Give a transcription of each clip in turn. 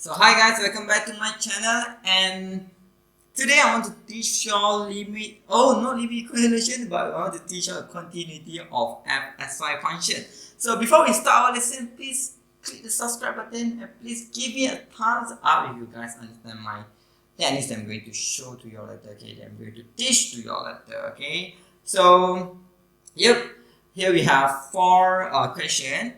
So hi guys, welcome back to my channel, and today I want to teach y'all not limit correlation, but I want to teach y'all continuity of fsy function. So before we start our lesson, please click the subscribe button and please give me a thumbs up if you guys understand my techniques that I'm going to show to y'all later, okay, that I'm going to teach to y'all later, okay. So here we have four questions.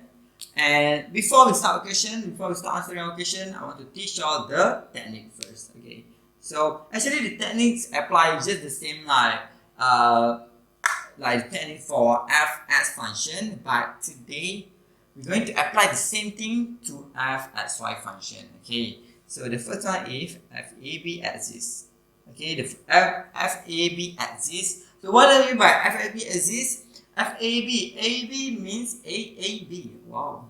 And before we start answering our question, I want to teach y'all the technique first. Okay. So actually the techniques apply just the same like the technique for fs function, but today we're going to apply the same thing to fsy function. Okay. So the first one is fab exists. Okay, the fab exists. So what do I mean by fab exists? AB means AAB. Wow,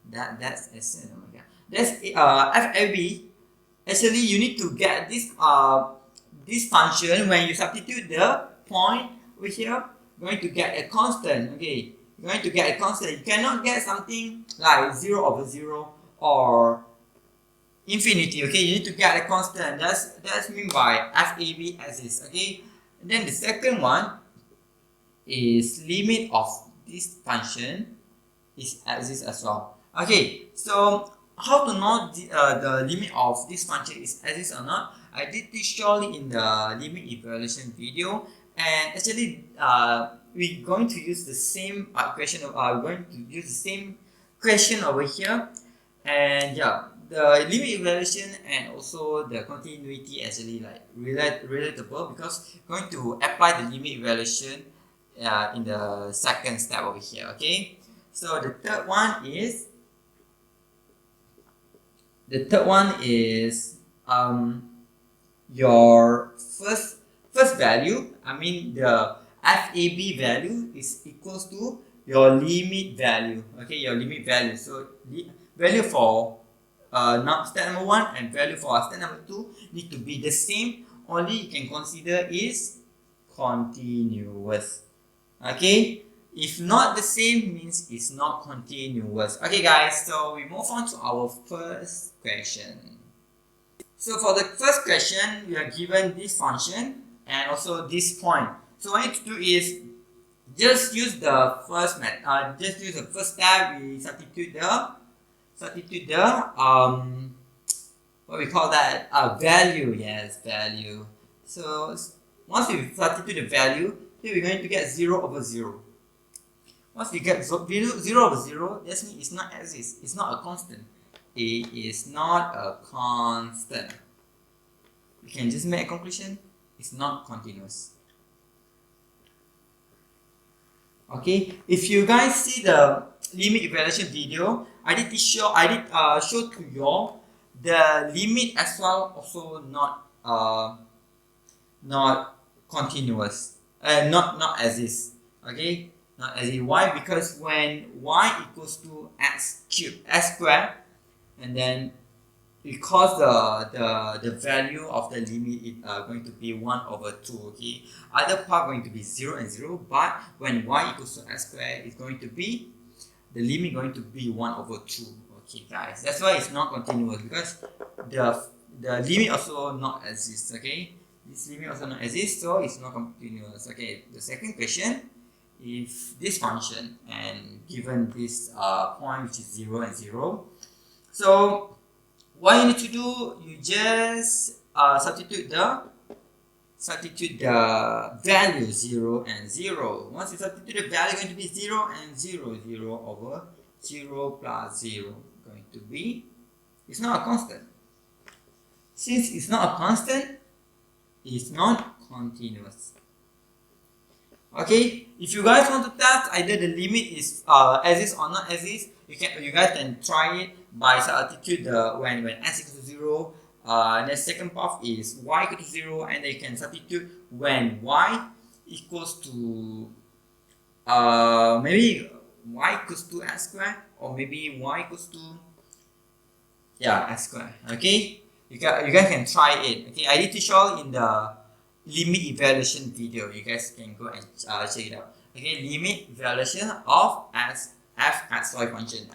that's excellent. Oh my god, that's FAB. Actually, you need to get this function when you substitute the point over here. You're going to get a constant. Okay, you're going to get a constant. You cannot get something like 0/0 or infinity. Okay, you need to get a constant. That's mean by FAB exists. Okay, and then the second one is limit of this function is exists as well. Okay, so how to know the limit of this function is exists or not? I did this surely in the limit evaluation video, and actually we're going to use the same we're going to use the same question over here, and yeah, the limit evaluation and also the continuity actually like relatable because we're going to apply the limit evaluation in the second step over here. Okay, so the third one is your first value. I mean the FAB value is equals to your limit value. Okay, your limit value. So the value for step number 1 and value for step number 2 need to be the same. Only you can consider is continuous. Okay, if not the same means it's not continuous. Okay guys, so we move on to our first question. So for the first question, we are given this function and also this point. So what you need to do is just use the first step. We substitute the what we call that value. Yes, value. So once we substitute the value, here we're going to get 0/0. Once we get 0/0, that means it's not exists. It's not a constant. It is not a constant. We can just make a conclusion. It's not continuous. Okay. If you guys see the limit evaluation video, I did show to you all the limit as well. Also not continuous. Not exist. Okay, not exist. Why? Because when y equals to x squared, and then because the value of the limit is going to be 1/2. Okay, other part going to be 0 and 0, but when y equals to x squared, it's going to be the limit going to be 1/2. Okay, guys, that's why it's not continuous because the limit also not exists. Okay. This limit also not exists, so it's not continuous. Okay, the second question, if this function and given this point which is 0 and 0, so what you need to do, you just substitute the value 0 and 0. Once you substitute the value, going to be 0 and 0, 0/0 plus 0 going to be, it's not a constant. Since it's not a constant, is not continuous. Okay, if you guys want to test either the limit is exists or not exists, you guys can try it by substitute the when x equals to 0. The second part is y equals to 0, and they can substitute when y equals to maybe y equals to x squared, or maybe y equals to x squared. Okay. You guys can try it. Okay, I did teach y'all in the limit evaluation video. You guys can go and check it out. Okay, limit evaluation of fsy function.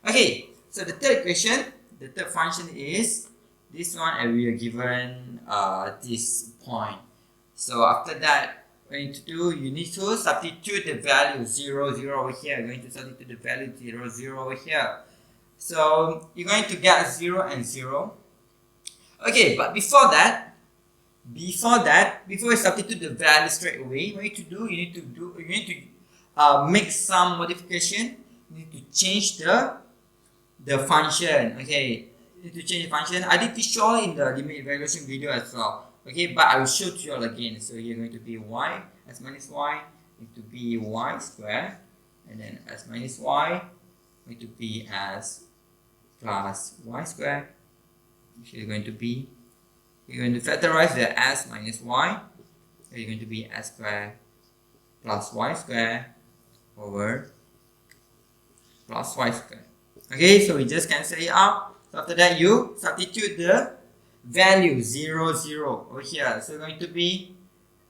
Okay, so the third question, the third function is this one, and we are given this point. So after that, what you need to do, you need to substitute the value 0, 0 over here. You're going to substitute the value 0, 0 over here. So you're going to get 0 and 0. Okay, but before you substitute the value straight away, what you need to do, you need to make some modification. You need to change the function. Okay, you need to change the function. I did teach you all in the limit evaluation video as well. Okay, but I will show to you all again. So here going to be y s minus y, going to be y square, and then s minus y going to be s plus y square. Here going to be, you're going to factorize the s minus y. So you're going to be s square plus y square over plus y square. Okay, so we just cancel it out. So after that, you substitute the value 0, 0 over here. So going to be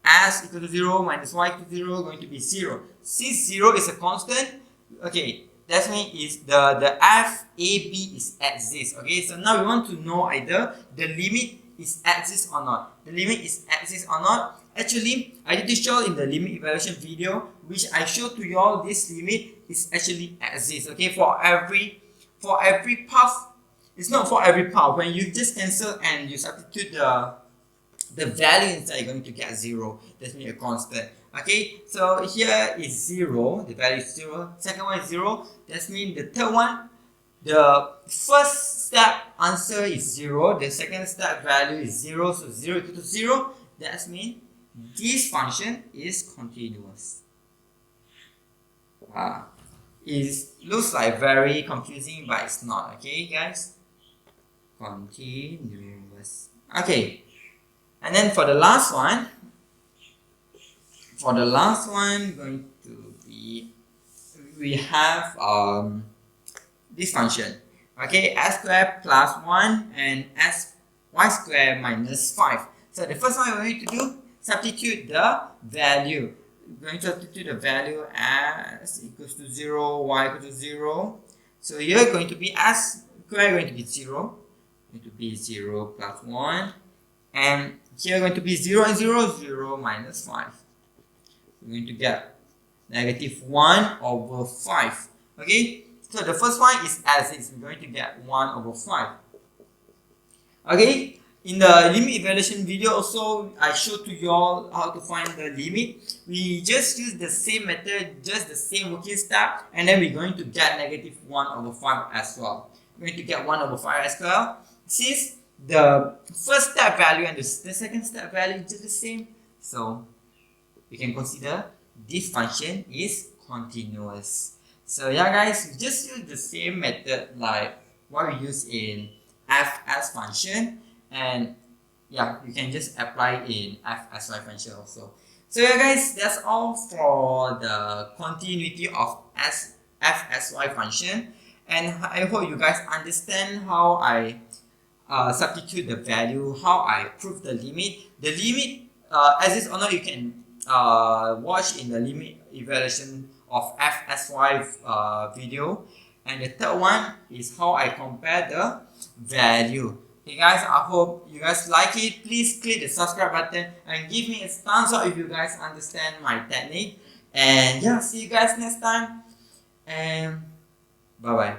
s equal to 0 minus y equal to 0, going to be 0. Since 0 is a constant, okay, that means is the f a b is exists. Okay, so now we want to know either the limit is exists or not. The limit is exists or not. Actually, I did show in the limit evaluation video, which I showed to you all this limit is actually exists. Okay, for every path. It's not for every path. When you just cancel and you substitute the value inside, you're going to get 0. That's means a constant. Okay, so here is 0, the value is 0. Second one is 0. That means the third one, the first step answer is 0. The second step value is 0. So 0 equal to 0. That means this function is continuous. It looks like very confusing, but it's not. Okay, guys. Continuous. Okay, and then for the last one, going to be, we have this function. Okay, s squared plus 1 and y squared minus 5. So the first one we need to do, substitute the value. We're going to substitute the value as equals to 0, y equals to 0. So here going to be s squared going to be 0. Going to be 0 plus 1, and here going to be 0 and 0, 0 minus 5. We're going to get negative 1 over 5. Okay, so the first one is as is. We're going to get 1 over 5. Okay, in the limit evaluation video also, I showed to you all how to find the limit. We just use the same method, just the same working step, and then we're going to get negative 1 over 5 as well. We're going to get 1 over 5 as well. Since the first step value and the second step value is just the same, so we can consider this function is continuous. So yeah guys, we just use the same method like what we use in f(s) function, and yeah, you can just apply in f(sy) function also. So yeah guys, that's all for the continuity of f(sy) function, and I hope you guys understand how I substitute the value, how I prove the limit. The limit exists or not, you can watch in the limit evaluation of f(sy) video. And the third one is how I compare the value. Okay guys, I hope you guys like it. Please click the subscribe button and give me a thumbs up if you guys understand my technique. And yeah, see you guys next time, and bye bye.